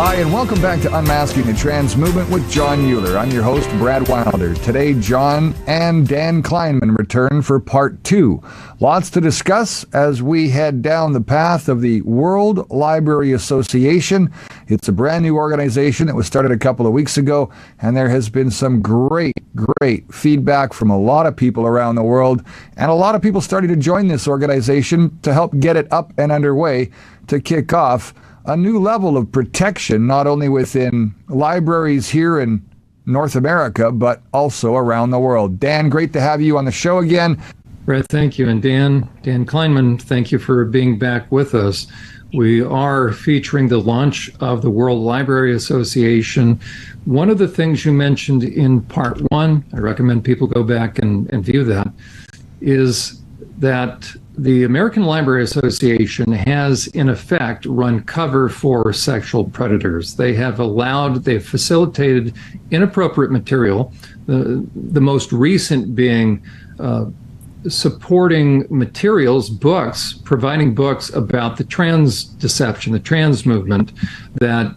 Hi, and welcome back to Unmasking the Trans Movement with John Euler. I'm your host, Brad Wilder. Today, John and Dan Kleinman return for part 2. Lots to discuss as we head down the path of the World Library Association. It's a brand new organization that was started a couple of weeks ago, and there has been some great feedback from a lot of people around the world, and a lot of people starting to join this organization to help get it up and underway to kick off a new level of protection, not only within libraries here in North America, but also around the world. Dan, great to have you on the show again. Brett, thank you. And Dan Kleinman, thank you for being back with us. We are featuring the launch of the World Library Association. One of the things you mentioned in part 1, I recommend people go back and view that, is that the American Library Association has, in effect, run cover for sexual predators. They've facilitated inappropriate material, the most recent being supporting materials, books, providing books about the trans deception, the trans movement that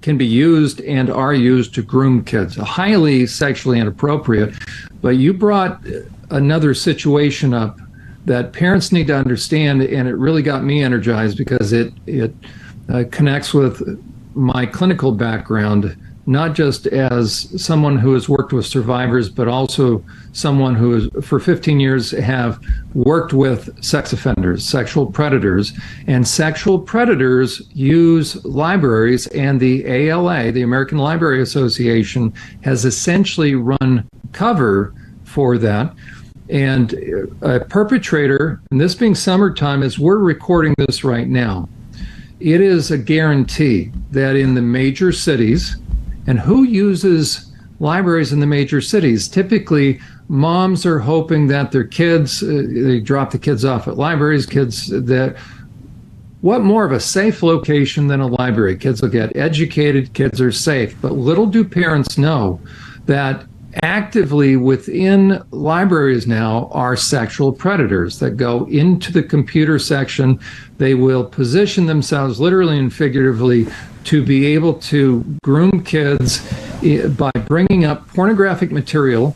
can be used and are used to groom kids, highly sexually inappropriate. But you brought another situation up that parents need to understand, and it really got me energized because it connects with my clinical background, not just as someone who has worked with survivors, but also someone who has, for 15 years, have worked with sex offenders, sexual predators. And sexual predators use libraries, and the ALA, the American Library Association, has essentially run cover for that. And a perpetrator, and this being summertime, as we're recording this right now, it is a guarantee that in the major cities, and who uses libraries in the major cities? Typically, moms are hoping that their kids, they drop the kids off at libraries, what more of a safe location than a library? Kids will get educated, kids are safe. But little do parents know that actively within libraries now are sexual predators that go into the computer section. They will position themselves literally and figuratively to be able to groom kids by bringing up pornographic material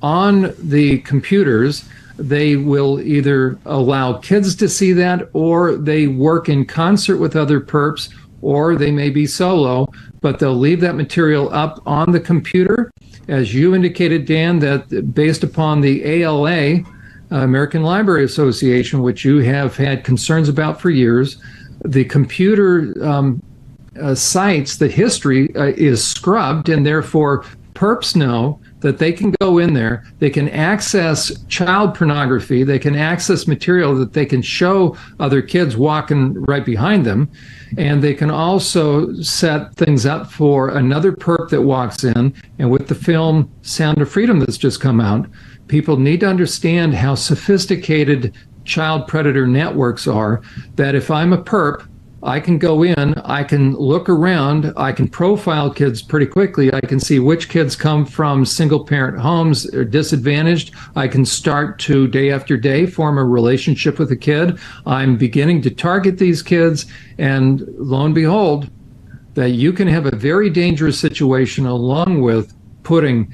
on the computers. They will either allow kids to see that, or they work in concert with other perps, or they may be solo, but they'll leave that material up on the computer. As you indicated, Dan, that based upon the ALA, American Library Association, which you have had concerns about for years, the computer sites, the history is scrubbed, and therefore perps know that they can go in there, they can access child pornography, they can access material that they can show other kids walking right behind them, and they can also set things up for another perp that walks in. And with the film Sound of Freedom that's just come out, people need to understand how sophisticated child predator networks are, that if I'm a perp, I can go in, I can look around, I can profile kids pretty quickly. I can see which kids come from single-parent homes or disadvantaged. I can start to, day after day, form a relationship with a kid. I'm beginning to target these kids, and lo and behold, that you can have a very dangerous situation along with putting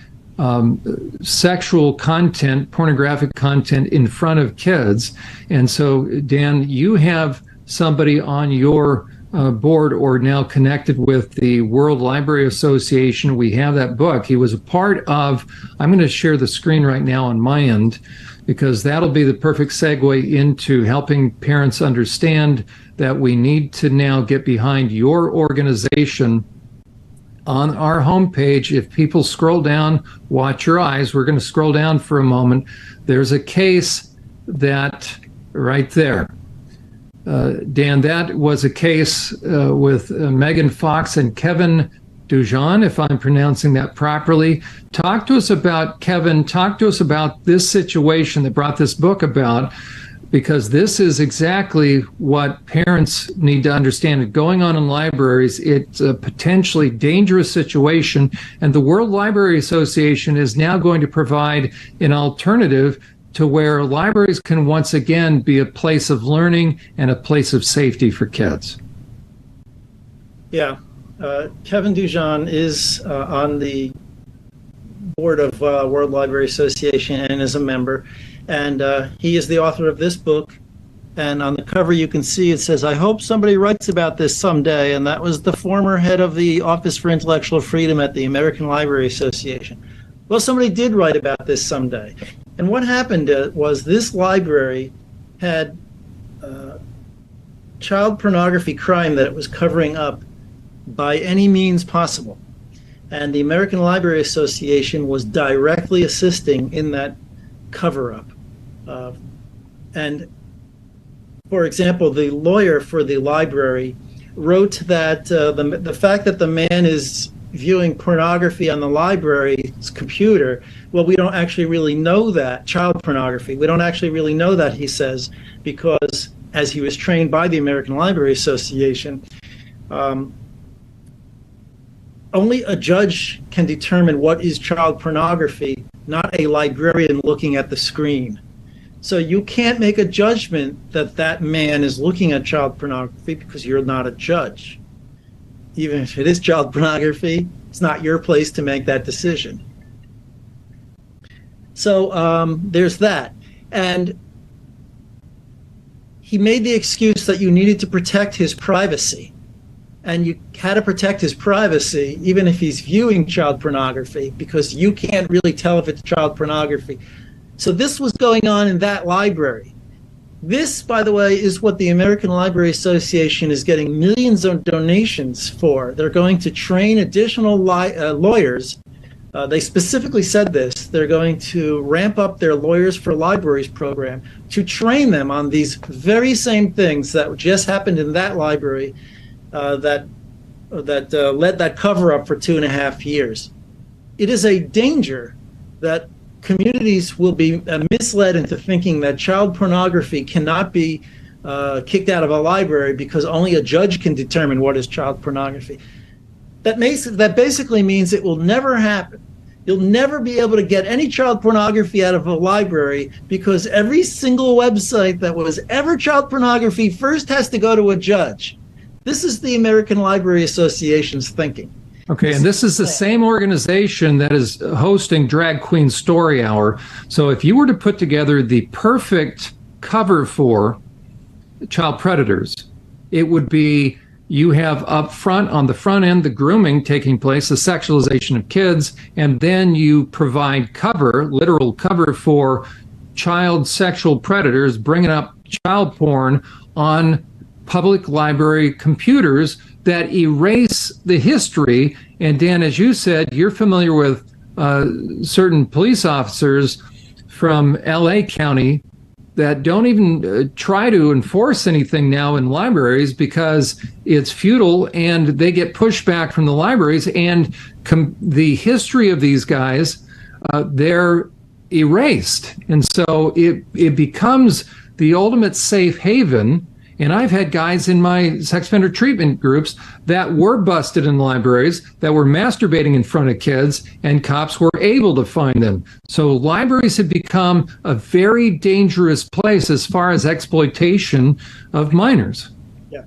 sexual content, pornographic content in front of kids. And so, Dan, you have somebody on your board or now connected with the World Library Association. We have that book. He was a part of, I'm going to share the screen right now on my end, because that'll be the perfect segue into helping parents understand that we need to now get behind your organization. On our homepage, if people scroll down, watch your eyes, we're going to scroll down for a moment. There's a case that right there. Dan, that was a case with Megan Fox and Kevin Dujan, if I'm pronouncing that properly. Talk to us about, Kevin, talk to us about this situation that brought this book about, because this is exactly what parents need to understand. Going on in libraries, it's a potentially dangerous situation, and the World Library Association is now going to provide an alternative to where libraries can once again be a place of learning and a place of safety for kids. Yeah. Kevin Dujon is on the board of World Library Association and is a member. And he is the author of this book. And on the cover, you can see it says, "I hope somebody writes about this someday." And that was the former head of the Office for Intellectual Freedom at the American Library Association. Well, somebody did write about this someday. And what happened was this library had child pornography crime that it was covering up by any means possible. And the American Library Association was directly assisting in that cover-up. And for example, the lawyer for the library wrote that the fact that the man is viewing pornography on the library's computer, well, we don't actually really know that, child pornography. We don't actually really know that, he says, because as he was trained by the American Library Association, only a judge can determine what is child pornography, not a librarian looking at the screen. So you can't make a judgment that that man is looking at child pornography because you're not a judge. Even if it is child pornography, it's not your place to make that decision. So there's that. And he made the excuse that you needed to protect his privacy. And you had to protect his privacy even if he's viewing child pornography, because you can't really tell if it's child pornography. So this was going on in that library. This, by the way, is what the American Library Association is getting millions of donations for. They're going to train additional lawyers. They specifically said this. They're going to ramp up their Lawyers for Libraries program to train them on these very same things that just happened in that library that led that cover-up for 2.5 years. It is a danger that communities will be misled into thinking that child pornography cannot be kicked out of a library because only a judge can determine what is child pornography. That basically means it will never happen. You'll never be able to get any child pornography out of a library because every single website that was ever child pornography first has to go to a judge. This is the American Library Association's thinking. Okay, and this is the same organization that is hosting Drag Queen Story Hour. So if you were to put together the perfect cover for child predators, it would be you have up front, on the front end, the grooming taking place, the sexualization of kids, and then you provide cover, literal cover for child sexual predators bringing up child porn on public library computers that erase the history. And Dan, as you said, you're familiar with certain police officers from LA County that don't even try to enforce anything now in libraries because it's futile and they get pushback from the libraries, and the history of these guys, they're erased. And so it becomes the ultimate safe haven. And I've had guys in my sex offender treatment groups that were busted in libraries, that were masturbating in front of kids, and cops were able to find them. So libraries have become a very dangerous place as far as exploitation of minors. Yeah.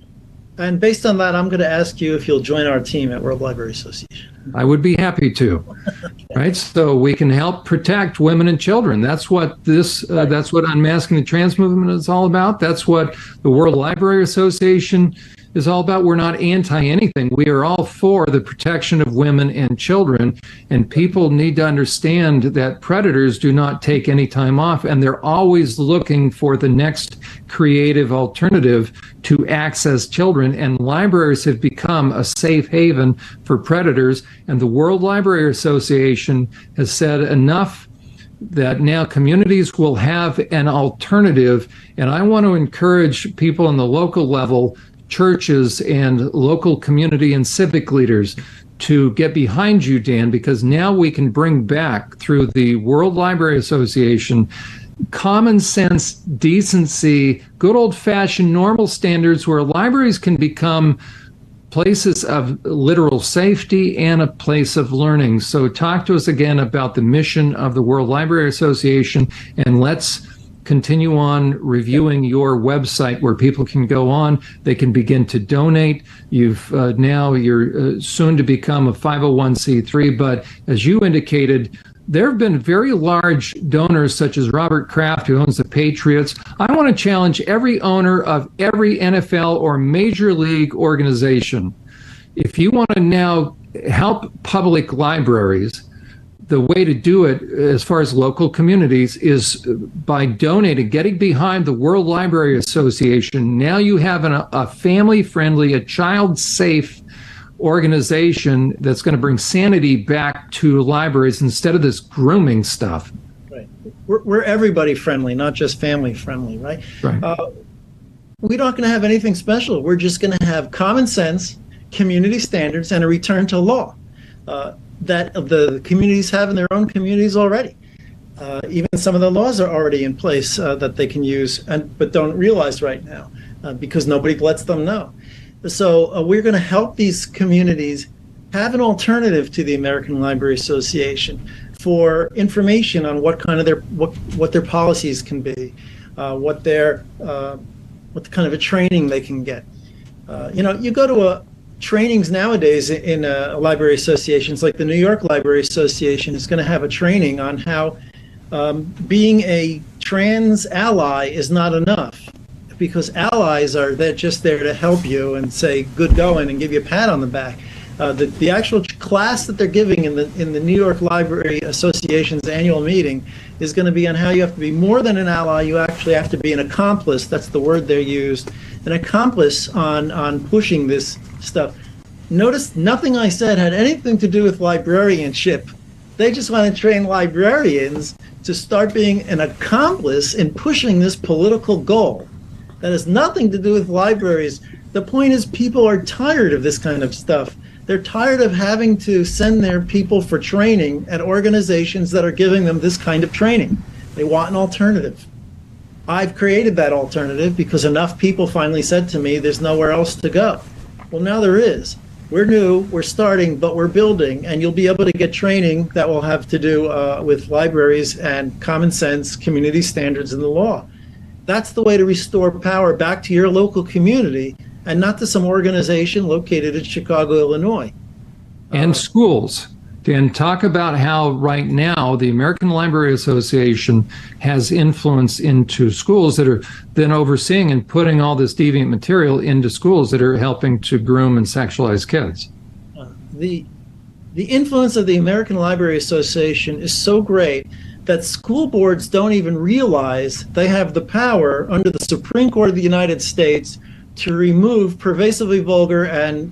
And based on that, I'm going to ask you if you'll join our team at World Library Association. I would be happy to. Okay. Right, so we can help protect women and children. That's what that's what Unmasking the Trans Movement is all about. That's what the World Library Association is all about. We're not anti-anything. We are all for the protection of women and children, and people need to understand that predators do not take any time off, and they're always looking for the next creative alternative to access children, and libraries have become a safe haven for predators. And the World Library Association has said enough, that now communities will have an alternative. And I want to encourage people on the local level, churches and local community and civic leaders, to get behind you, Dan, because now we can bring back, through the World Library Association, common sense, decency, good old-fashioned normal standards where libraries can become places of literal safety and a place of learning. So talk to us again about the mission of the World Library Association, and let's continue on reviewing your website where people can go on. They can begin to donate. You're soon to become a 501c3, but as you indicated, there have been very large donors such as Robert Kraft, who owns the Patriots. I want to challenge every owner of every NFL or major league organization. If you want to now help public libraries, the way to do it as far as local communities is by donating, getting behind the World Library Association. Now you have a family-friendly, a child-safe organization that's going to bring sanity back to libraries instead of this grooming stuff. Right. We're everybody friendly, not just family friendly, right? Right. We're not going to have anything special. We're just going to have common sense, community standards, and a return to law that the communities have in their own communities already. Even some of the laws are already in place that they can use, but don't realize right now because nobody lets them know. So we're going to help these communities have an alternative to the American Library Association for information on what kind of what their policies can be, what kind of a training they can get. You go to trainings nowadays in library associations, like the New York Library Association is going to have a training on how being a trans ally is not enough. Because allies they're just there to help you and say good going and give you a pat on the back. The actual class that they're giving in the New York Library Association's annual meeting is going to be on how you have to be more than an ally. You actually have to be an accomplice. That's the word they used. An accomplice on pushing this stuff. Notice nothing I said had anything to do with librarianship. They just want to train librarians to start being an accomplice in pushing this political goal. That has nothing to do with libraries. The point is people are tired of this kind of stuff. They're tired of having to send their people for training at organizations that are giving them this kind of training. They want an alternative. I've created that alternative because enough people finally said to me, there's nowhere else to go. Well, now there is. We're new, we're starting, but we're building, and you'll be able to get training that will have to do with libraries and common sense, community standards, and the law. That's the way to restore power back to your local community and not to some organization located in Chicago, Illinois. And schools. Dan, talk about how right now the American Library Association has influence into schools that are then overseeing and putting all this deviant material into schools that are helping to groom and sexualize kids. The influence of the American Library Association is so great that school boards don't even realize they have the power under the Supreme Court of the United States to remove pervasively vulgar and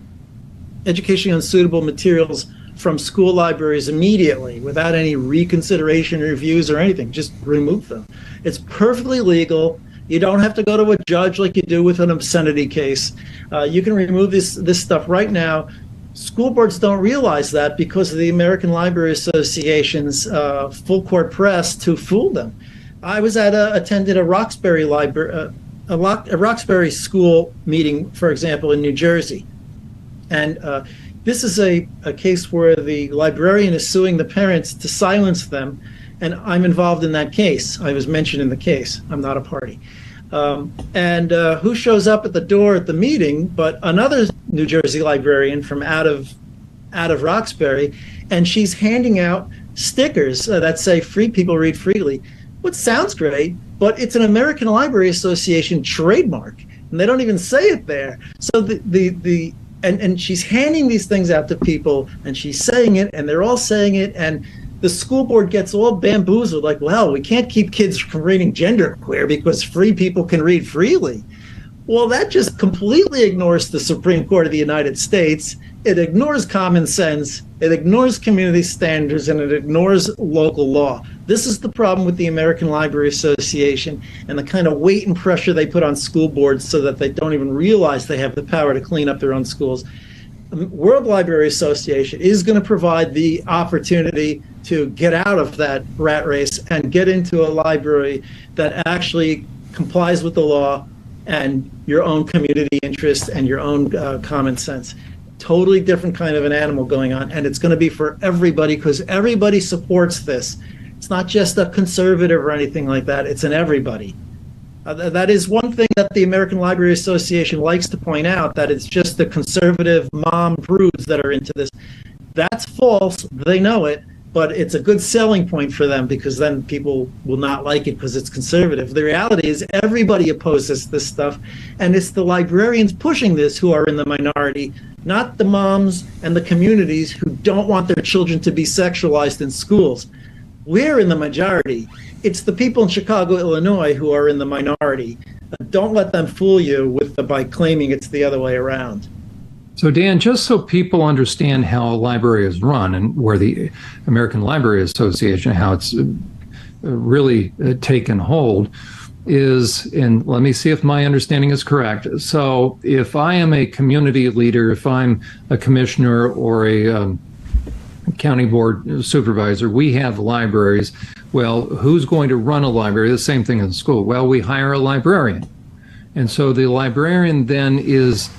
educationally unsuitable materials from school libraries immediately without any reconsideration, reviews, or anything. Just remove them. It's perfectly legal. You don't have to go to a judge like you do with an obscenity case. You can remove this stuff right now. School boards don't realize that because of the American Library Association's full court press to fool them. I was attended a Roxbury library, a Roxbury school meeting, for example, in New Jersey, and this is a case where the librarian is suing the parents to silence them, and I'm involved in that case. I was mentioned in the case. I'm not a party. And who shows up at the door at the meeting but another New Jersey librarian from out of Roxbury, and she's handing out stickers that say "Free people read freely," which sounds great, but it's an American Library Association trademark, and they don't even say it there. So and she's handing these things out to people, and she's saying it, and they're all saying it, and the school board gets all bamboozled, like, well, we can't keep kids from reading genderqueer because free people can read freely. Well, that just completely ignores the Supreme Court of the United States. It ignores common sense, it ignores community standards, and it ignores local law. This is the problem with the American Library Association and the kind of weight and pressure they put on school boards so that they don't even realize they have the power to clean up their own schools. The World Library Association is going to provide the opportunity to get out of that rat race and get into a library that actually complies with the law and your own community interest and your own common sense. Totally different kind of an animal going on, and it's going to be for everybody because everybody supports this. It's not just a conservative or anything like that. It's an everybody. That is one thing that the American Library Association likes to point out, that it's just the conservative mom prudes that are into this. That's false. They know it, but it's a good selling point for them because then people will not like it because it's conservative. The reality is everybody opposes this stuff, and it's the librarians pushing this who are in the minority, not the moms and the communities who don't want their children to be sexualized in schools. We're in the majority. It's the people in Chicago, Illinois who are in the minority. Don't let them fool you by claiming it's the other way around. So Dan, just so people understand how a library is run and where the American Library Association, how it's really taken hold is, and let me see if my understanding is correct. So if I am a community leader, if I'm a commissioner or a county board supervisor, we have libraries. Well, who's going to run a library? The same thing in school. Well, we hire a librarian. And so the librarian then is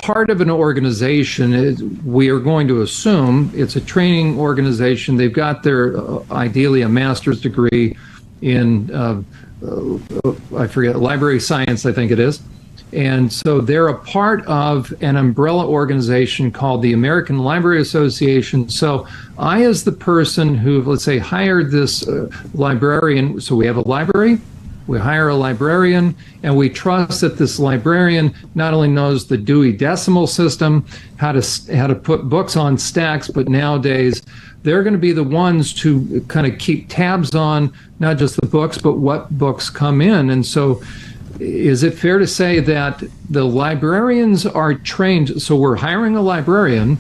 part of an organization. We are going to assume it's a training organization. They've got their, ideally, a master's degree in, I forget, library science, I think it is. And so they're a part of an umbrella organization called the American Library Association. So I, as the person who, let's say, hired this librarian, so we have a library, we hire a librarian, and we trust that this librarian not only knows the Dewey Decimal System, how to put books on stacks, but nowadays they're going to be the ones to kind of keep tabs on not just the books, but what books come in. And so is it fair to say that the librarians are trained? So we're hiring a librarian.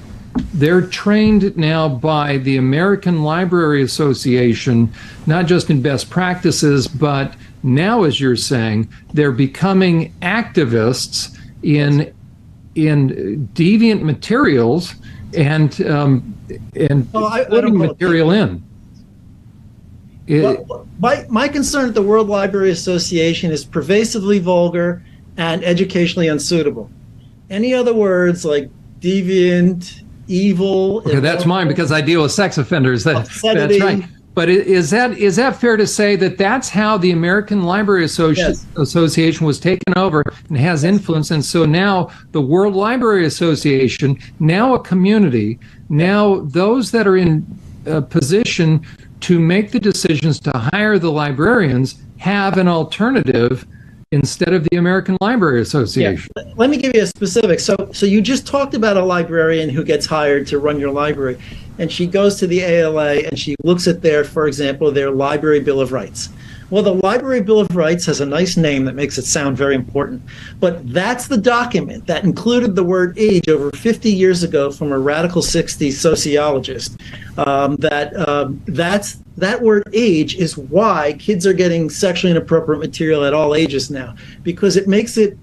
They're trained now by the American Library Association, not just in best practices, but now, as you're saying, they're becoming activists in deviant materials and putting material in. My concern at the World Library Association is pervasively vulgar and educationally unsuitable. Any other words like deviant, evil? Okay, that's mine because I deal with sex offenders. That's right. But is that fair to say that that's how the American Library Association was taken over and has influence? And so now the World Library Association, now a community, now those that are in a position to make the decisions to hire the librarians have an alternative instead of the American Library Association. Yeah. Let me give you a specific. So you just talked about a librarian who gets hired to run your library, and she goes to the ALA and she looks at for example, their Library Bill of Rights. Well, the Library Bill of Rights has a nice name that makes it sound very important, but that's the document that included the word age over 50 years ago from a radical 60s sociologist. That word age is why kids are getting sexually inappropriate material at all ages now, because it makes it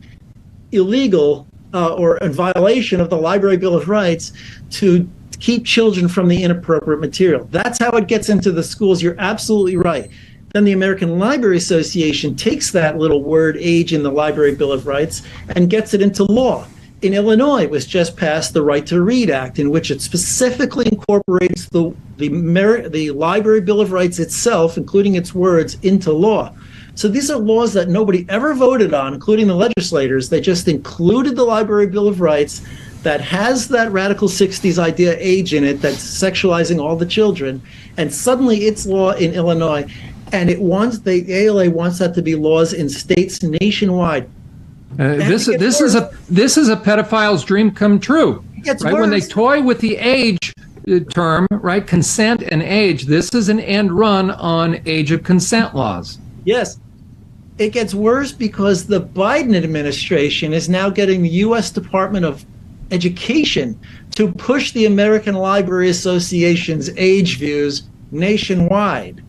illegal or a violation of the Library Bill of Rights to keep children from the inappropriate material. That's how it gets into the schools. You're absolutely right. Then the American Library Association takes that little word age in the Library Bill of Rights and gets it into law. In Illinois, it was just passed the Right to Read Act, in which it specifically incorporates the Library Bill of Rights itself, including its words, into law. So these are laws that nobody ever voted on, including the legislators. They just included the Library Bill of Rights that has that radical 60s idea age in it that's sexualizing all the children, and suddenly it's law in Illinois. And the ALA wants that to be laws in states nationwide. This is a pedophile's dream come true. Right? Worse. When they toy with the age term, right, consent and age, this is an end run on age of consent laws. Yes. It gets worse because the Biden administration is now getting the U.S. Department of Education to push the American Library Association's age views nationwide.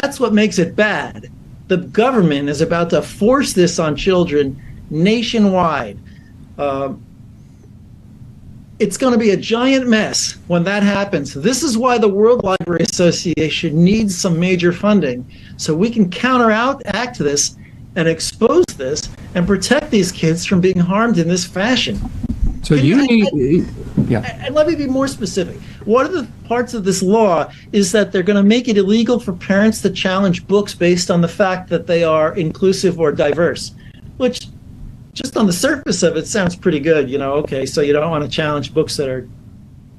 That's what makes it bad. The government is about to force this on children nationwide. It's going to be a giant mess when that happens. This is why the World Library Association needs some major funding, so we can counteract this and expose this and protect these kids from being harmed in this fashion. So yeah. And let me be more specific. One of the parts of this law is that they're going to make it illegal for parents to challenge books based on the fact that they are inclusive or diverse, which just on the surface of it sounds pretty good. Okay, so you don't want to challenge books that are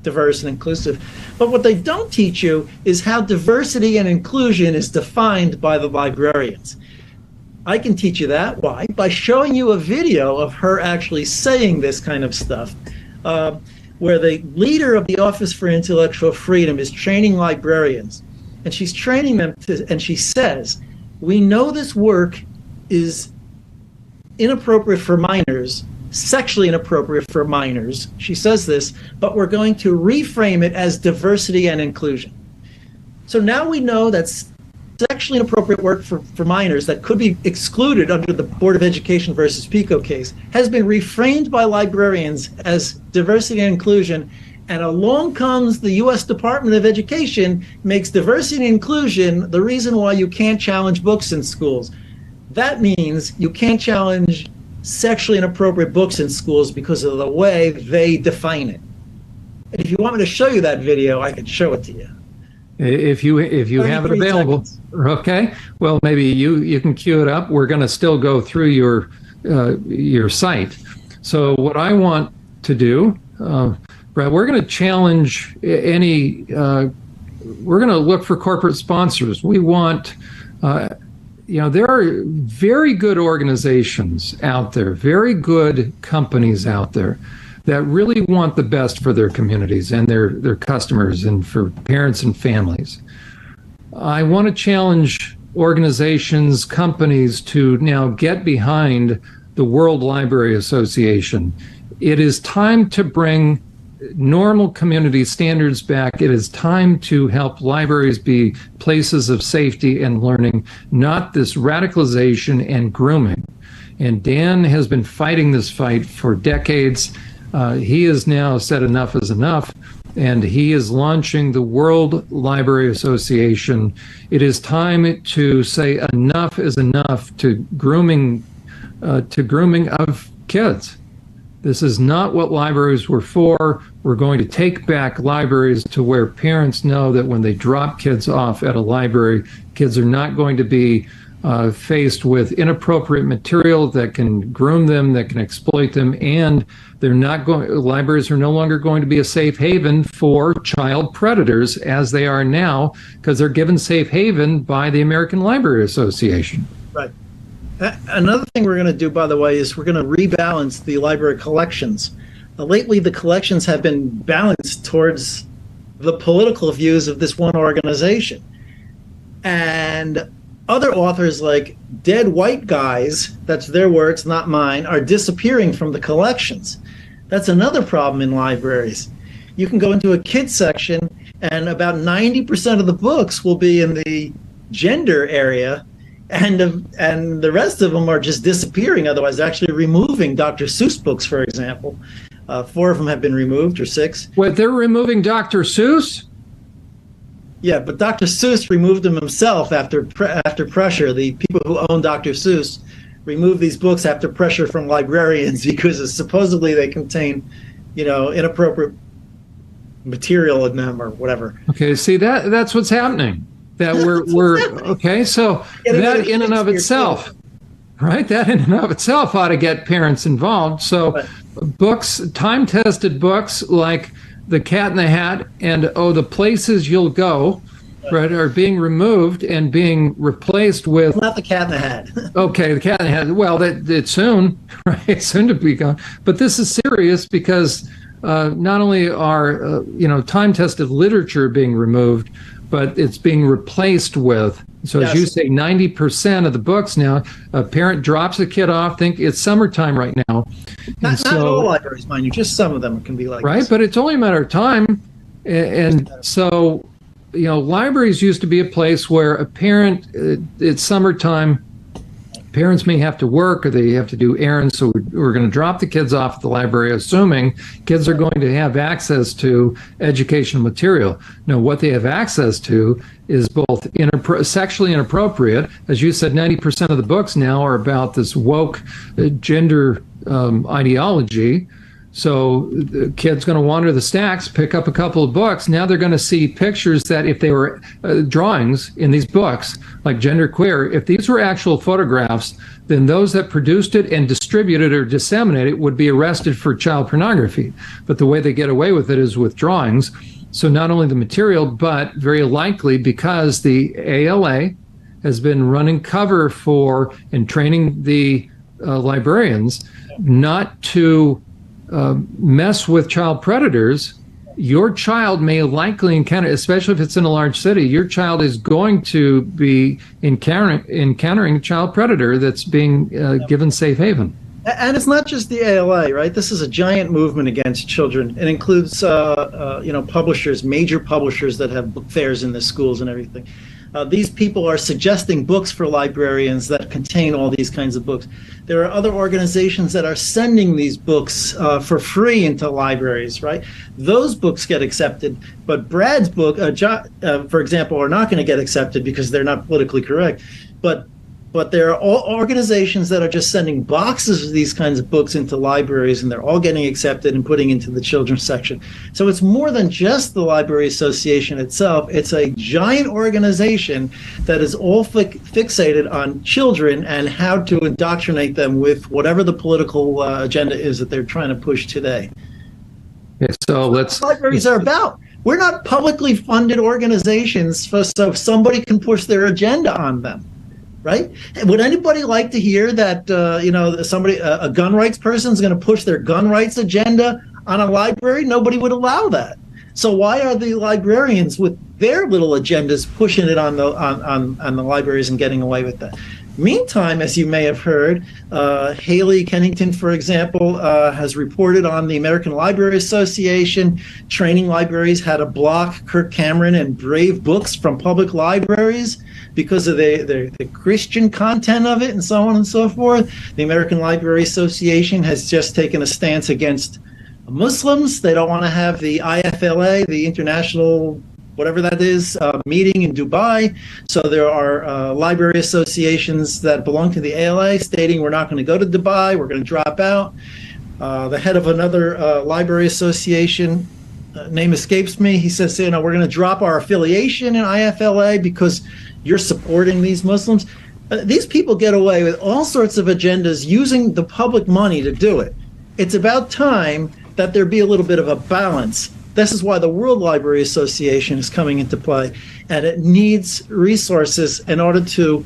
diverse and inclusive. But what they don't teach you is how diversity and inclusion is defined by the librarians. I can teach you that. Why? By showing you a video of her actually saying this kind of stuff, where the leader of the Office for Intellectual Freedom is training librarians. And she's training them and she says, we know this work is inappropriate for minors, sexually inappropriate for minors. She says this, but we're going to reframe it as diversity and inclusion. So now we know that's sexually inappropriate work for minors that could be excluded under the Board of Education versus PICO case has been reframed by librarians as diversity and inclusion, and along comes the U.S. Department of Education, makes diversity and inclusion the reason why you can't challenge books in schools. That means you can't challenge sexually inappropriate books in schools because of the way they define it. And if you want me to show you that video, I can show it to you. If you have it available. Seconds. Okay. Well, maybe you can queue it up. We're going to still go through your site. So what I want to do, Brad, we're going to challenge any. We're going to look for corporate sponsors. We want. There are very good organizations out there, very good companies out there that really want the best for their communities and their customers and for parents and families. I want to challenge organizations, companies to now get behind the World Library Association. It is time to bring normal community standards back. It is time to help libraries be places of safety and learning, not this radicalization and grooming. And Dan has been fighting this fight for decades. He has now said enough is enough, and he is launching the World Library Association. It is time to say enough is enough to grooming of kids. This is not what libraries were for. We're going to take back libraries to where parents know that when they drop kids off at a library, kids are not going to be faced with inappropriate material that can groom them, that can exploit them, and libraries are no longer going to be a safe haven for child predators as they are now, because they're given safe haven by the American Library Association. Right. Another thing we're going to do, by the way, is we're going to rebalance the library collections. Lately, the collections have been balanced towards the political views of this one organization. And other authors, like dead white guys, that's their words, not mine, are disappearing from the collections. That's another problem in libraries. You can go into a kids section, and about 90% of the books will be in the gender area, and the rest of them are just disappearing. Otherwise, they're actually removing Dr. Seuss books, for example. 4 of them have been removed, or 6. What, they're removing Dr. Seuss? Yeah, but Dr. Seuss removed them himself after pressure. The people who own Dr. Seuss removed these books after pressure from librarians because supposedly they contain, inappropriate material in them or whatever. Okay, see, that's what's happening. That we're okay. So that in and of itself, right? That in and of itself ought to get parents involved. So books, time-tested books like The Cat in the Hat and The Places You'll Go, right, are being removed and being replaced with. Not The Cat in the Hat. Okay, The Cat in the Hat. Well, it's soon, right? It's soon to be gone. But this is serious because not only are time-tested literature being removed, but it's being replaced with. So as you say, 90% of the books now, a parent drops a kid off, think it's summertime right now. Not all libraries, mind you, just some of them can be like right, this. But it's only a matter of time. And so, libraries used to be a place where a parent, it's summertime, parents may have to work or they have to do errands, so we're going to drop the kids off at the library, assuming kids are going to have access to educational material. Now, what they have access to is both sexually inappropriate. As you said, 90% of the books now are about this woke gender ideology. So the kid's going to wander the stacks, pick up a couple of books. Now they're going to see pictures that if they were drawings in these books, like genderqueer, if these were actual photographs, then those that produced it and distributed or disseminated it would be arrested for child pornography. But the way they get away with it is with drawings. So not only the material, but very likely because the ALA has been running cover for and training the librarians not to mess with child predators, your child may likely encounter, especially if it's in a large city, your child is going to be encountering a child predator that's being given safe haven. And it's not just the ALA, right? This is a giant movement against children. It includes, publishers, major publishers that have book fairs in the schools and everything. These people are suggesting books for librarians that contain all these kinds of books. There are other organizations that are sending these books for free into libraries, right? Those books get accepted, but Brad's book, for example, are not going to get accepted because they're not politically correct. But there are all organizations that are just sending boxes of these kinds of books into libraries, and they're all getting accepted and putting into the children's section. So it's more than just the Library Association itself. It's a giant organization that is all fixated on children and how to indoctrinate them with whatever the political agenda is that they're trying to push today. Okay, so That's what libraries are about. We're not publicly funded organizations so somebody can push their agenda on them. Right? Would anybody like to hear that, a gun rights person is going to push their gun rights agenda on a library? Nobody would allow that. So why are the librarians with their little agendas pushing it on the libraries and getting away with that? Meantime, as you may have heard, Haley Kennington, for example, has reported on the American Library Association training libraries how to block Kirk Cameron and Brave books from public libraries because of the Christian content of it and so on and so forth. The American Library Association has just taken a stance against Muslims. They don't want to have the IFLA, the International whatever that is, meeting in Dubai. So there are library associations that belong to the ALA stating we're not going to go to Dubai, we're going to drop out. The head of another library association, name escapes me, he says, we're going to drop our affiliation in IFLA because you're supporting these Muslims. These people get away with all sorts of agendas using the public money to do it. It's about time that there be a little bit of a balance. This is why the World Library Association is coming into play, and it needs resources in order to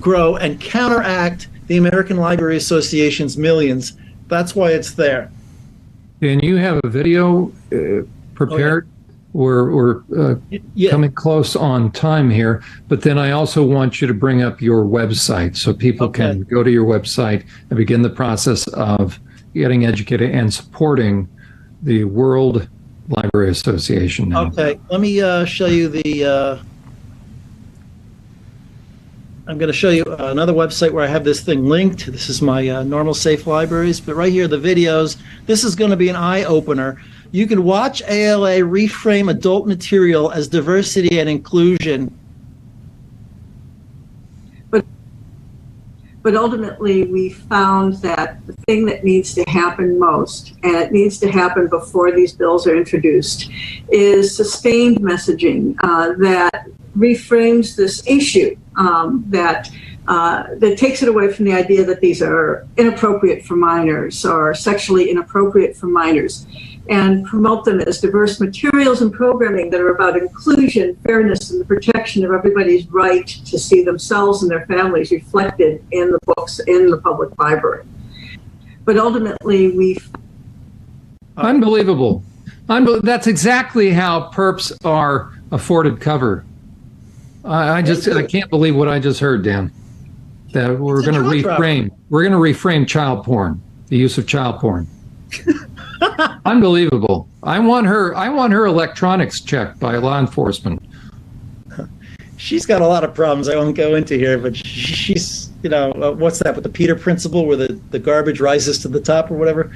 grow and counteract the American Library Association's millions. That's why it's there. And you have a video prepared? We're coming close on time here, but then I also want you to bring up your website so people can go to your website and begin the process of getting educated and supporting the World Library Association now. Okay, let me show you I'm going to show you another website where I have this thing linked. This is my normal safe libraries, but right here, the videos. This is going to be an eye-opener. You can watch ALA reframe adult material as diversity and inclusion. But ultimately, we found that the thing that needs to happen most, and it needs to happen before these bills are introduced, is sustained messaging that reframes this issue, that takes it away from the idea that these are inappropriate for minors or sexually inappropriate for minors, and promote them as diverse materials and programming that are about inclusion, fairness, and the protection of everybody's right to see themselves and their families reflected in the books in the public library. But ultimately, Unbelievable. That's exactly how perps are afforded cover. I can't believe what I just heard, Dan. That we're going to reframe. We're going to reframe child porn, the use of child porn. Unbelievable. I want her electronics checked by law enforcement. She's got a lot of problems I won't go into here, but she's, what's that with the Peter principle where the garbage rises to the top or whatever?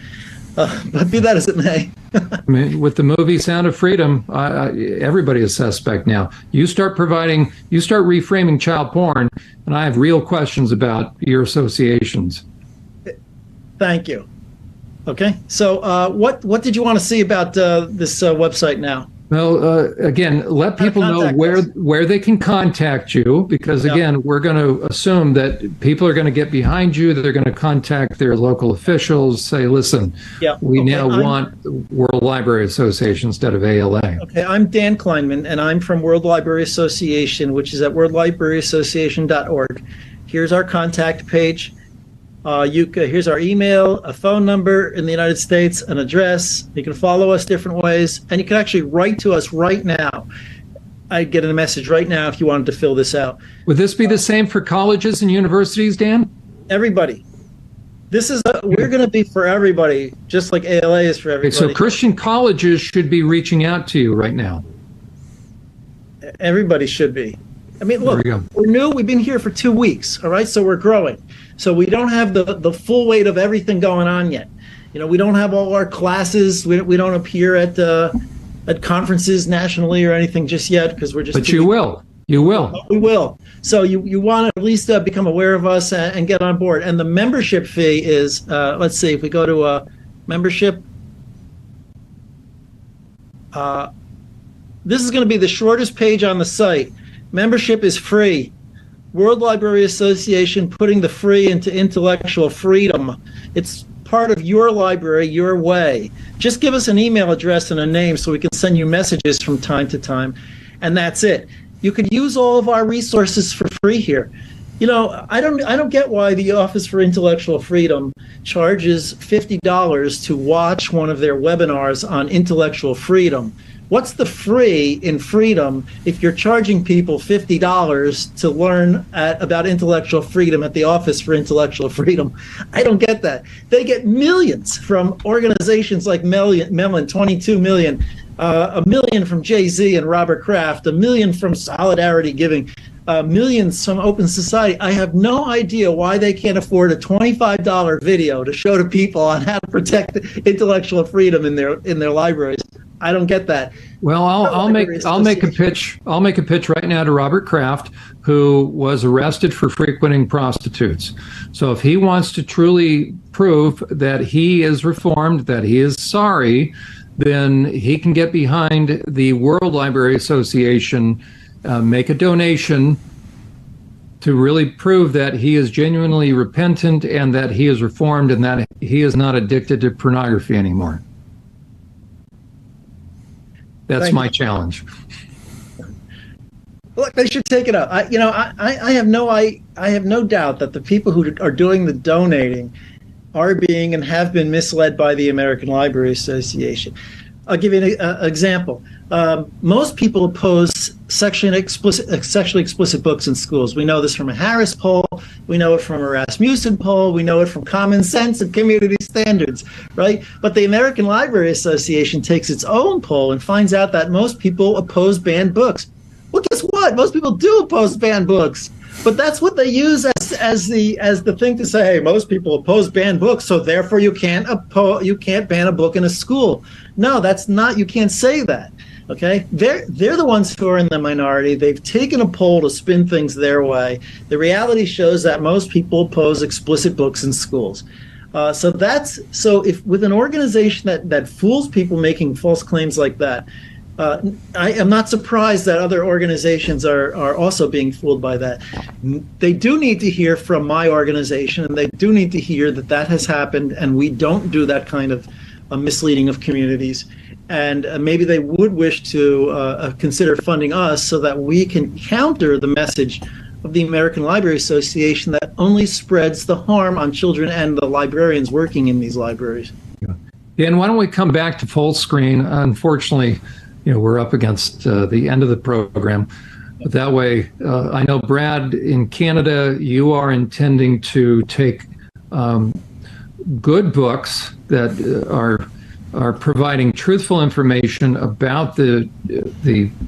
But be that as it may. I mean, with the movie Sound of Freedom, everybody is suspect now. You start reframing child porn, and I have real questions about your associations. Thank you. Okay. So what did you want to see about this website now? Well, again, let people know where they can contact you, because again, we're going to assume that people are going to get behind you. They're going to contact their local officials, say, listen, we now want World Library Association instead of ALA. Okay, I'm Dan Kleinman, and I'm from World Library Association, which is at worldlibraryassociation.org. Here's our contact page. Here's our email, a phone number in the United States, an address. You can follow us different ways, and you can actually write to us right now. I'd get a message right now if you wanted to fill this out. Would this be the same for colleges and universities, Dan? Everybody. We're going to be for everybody, just like ALA is for everybody. Okay, so Christian colleges should be reaching out to you right now. Everybody should be. I mean, look, we're new. We've been here for 2 weeks, all right? So we're growing. So we don't have the full weight of everything going on yet. You know, we don't have all our classes. We don't appear at conferences nationally or anything just yet, because we're just. But you will. You will. We will. So you want to at least become aware of us and get on board. And the membership fee is, let's see, if we go to membership. This is going to be the shortest page on the site. Membership is free. World Library Association putting the free into intellectual freedom. It's part of your library, your way. Just give us an email address and a name so we can send you messages from time to time, and that's it. You could use all of our resources for free here. You know, I don't get why the Office for Intellectual Freedom charges $50 to watch one of their webinars on intellectual freedom. What's the free in freedom if you're charging people $50 to learn about intellectual freedom at the Office for Intellectual Freedom? I don't get that. They get millions from organizations like Mellon, 22 million, $1 million from Jay-Z and Robert Kraft, $1 million from Solidarity Giving, millions from Open Society. I have no idea why they can't afford a $25 video to show to people on how to protect intellectual freedom in their libraries. I don't get that. Well, I'll make a pitch. I'll make a pitch right now to Robert Kraft, who was arrested for frequenting prostitutes. So if he wants to truly prove that he is reformed, that he is sorry, then he can get behind the World Library Association, make a donation to really prove that he is genuinely repentant and that he is reformed and that he is not addicted to pornography anymore. That's my challenge. Look, they should take it up. I have no doubt that the people who are doing the donating are being and have been misled by the American Library Association. I'll give you an example. Most people oppose sexually explicit books in schools. We know this from a Harris poll. We know it from a Rasmussen poll. We know it from Common Sense and Community Standards, right? But the American Library Association takes its own poll and finds out that most people oppose banned books. Well, guess what? Most people do oppose banned books. But that's what they use as the thing to say, hey, most people oppose banned books, so therefore you can't ban a book in a school. No, that's not. You can't say that. Okay, they're the ones who are in the minority. They've taken a poll to spin things their way. The reality shows that most people oppose explicit books in schools. So if with an organization that fools people making false claims like that, I am not surprised that other organizations are also being fooled by that. They do need to hear from my organization, and they do need to hear that has happened, and we don't do that kind of misleading of communities. And maybe they would wish to consider funding us so that we can counter the message of the American Library Association that only spreads the harm on children and the librarians working in these libraries. Yeah, and why don't we come back to full screen? Unfortunately, we're up against the end of the program. But that way, I know, Brad, in Canada, you are intending to take good books that are providing truthful information about the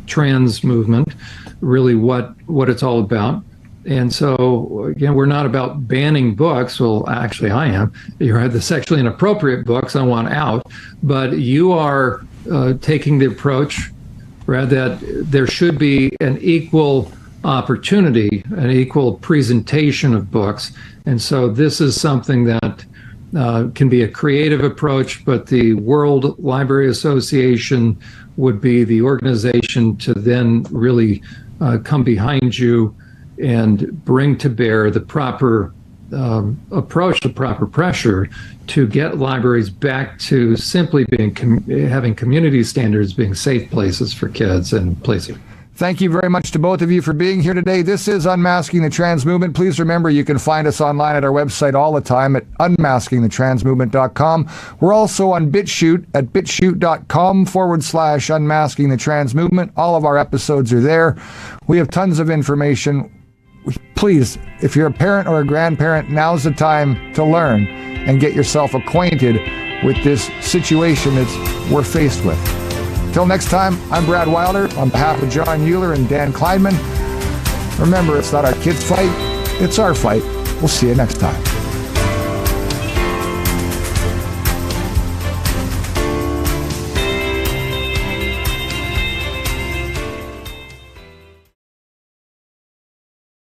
trans movement, really what it's all about. And so, again, we're not about banning books. Well, actually, I am. You're the sexually inappropriate books I want out. But you are taking the approach, Brad, that there should be an equal opportunity, an equal presentation of books. And so this is something that can be a creative approach, but the World Library Association would be the organization to then really come behind you and bring to bear the proper approach, the proper pressure to get libraries back to simply being having community standards, being safe places for kids and places. Thank you very much to both of you for being here today. This is Unmasking the Trans Movement. Please remember you can find us online at our website all the time at unmaskingthetransmovement.com. We're also on BitChute at bitchute.com/unmasking the trans movement. All of our episodes are there. We have tons of information. Please, if you're a parent or a grandparent, now's the time to learn and get yourself acquainted with this situation that we're faced with. Till next time, I'm Brad Wilder on behalf of John Euler and Dan Kleinman. Remember, it's not our kids' fight, it's our fight. We'll see you next time.